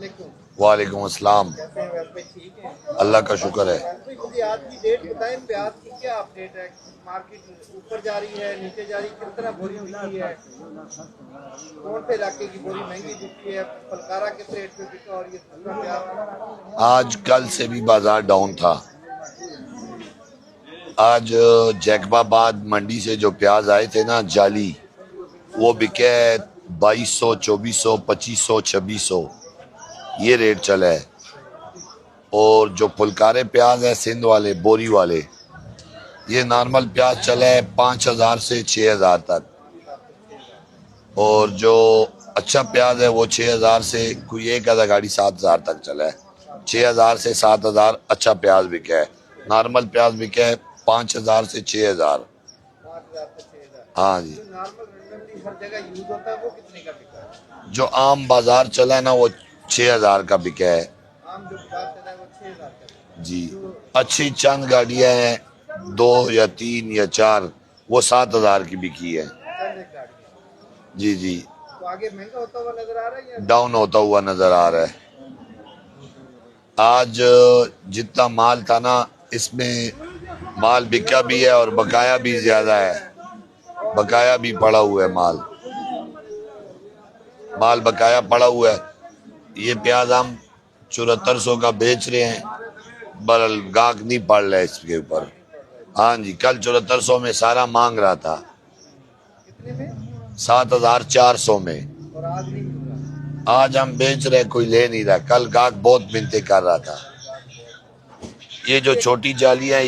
वालेकुम अस्सलाम। ठीक है। अल्लाह का शुक्र है। मुझे आज की डेट बताएं, प्याज की क्या अपडेट है? मार्केट ऊपर जा रही है, नीचे जा रही है, किस तरह बोरी बिकी है? कौन से इलाके की बोरी महंगी बिकी है? फलकारा किस रेट पे बिका और ये दूसरा प्याज? आज कल से भी बाजार डाउन था। आज जैकबाबाद मंडी से जो प्याज आए थे ना जाली, वो बिके 2200, 2400, 2500, 2600, ये रेट चला है। और जो फुलकारे प्याज है सिंध वाले बोरी वाले, ये नॉर्मल प्याज चला है 5000 से 6000 तक। और जो अच्छा प्याज है वो 6000 से कोई एक आधा गाड़ी 7000 तक चला है। 6000 से 7000 अच्छा प्याज बिका है। नॉर्मल प्याज बिका है 5000 से 6000। 5000 से 6000। हाँ जी। जो नॉर्मल रेंडमली हर जगह यूज होता है वो कितने का बिका है? जो आम बाजार चला है ना वो 6000 का बिका है आम जो बात चला है वो 6000 का बिका है। जी। अच्छी चंद गाड़ियां हैं, 2 या 3 या 4, वो 7000 की बिकी है। चंद एक गाड़ी है। जी जी। तो आगे महंगा होता हुआ नजर आ रहा है या डाउन होता हुआ नजर आ रहा है। आज जितना माल था ना, इसमें माल बिका भी है और बकाया भी ज्यादा है। बकाया भी पड़ा हुआ है माल बकाया पड़ा हुआ है। ये प्याज हम 7400 का बेच रहे हैं, बरल गाहक नहीं पड़ रहा है इसके ऊपर। हाँ जी, कल 7400 में सारा मांग रहा था, कितने में? 7400 में। और आज नहीं मिल रहा। आज हम बेच रहे, कोई ले नहीं रहा। कल गाहक बहुत मिन्नतें कर रहा था। ये जो छोटी जालियां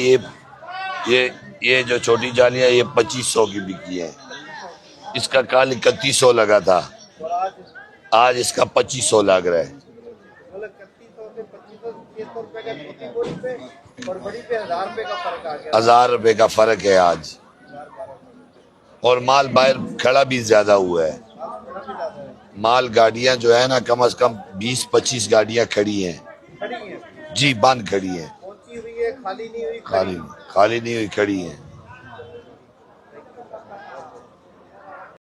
ये जो छोटी जालियां ये 2500 की बिकी है। इसका कल 3100 लगा था, और आज इसका 2500 लग रहा है। मतलब 3100 से 2500, 600 रुपए का छोटी बोरी पे और बड़ी पे 1000 रुपए का फर्क आ गया। 1000 रुपए का फर्क है आज। 1000-1200। और माल बाहर खड़ा भी ज्यादा हुआ है। बड़ा भी ज्यादा है। माल गाड़ियां जो है ना, कम से कम 20-25 गाड़ियां खड़ी हैं खड़ी है। जी, बंद खड़ी हैं। पहुंची हुई है, खाली नहीं हुई, खड़ी। खाली खाली नहीं हुई, खड़ी हैं।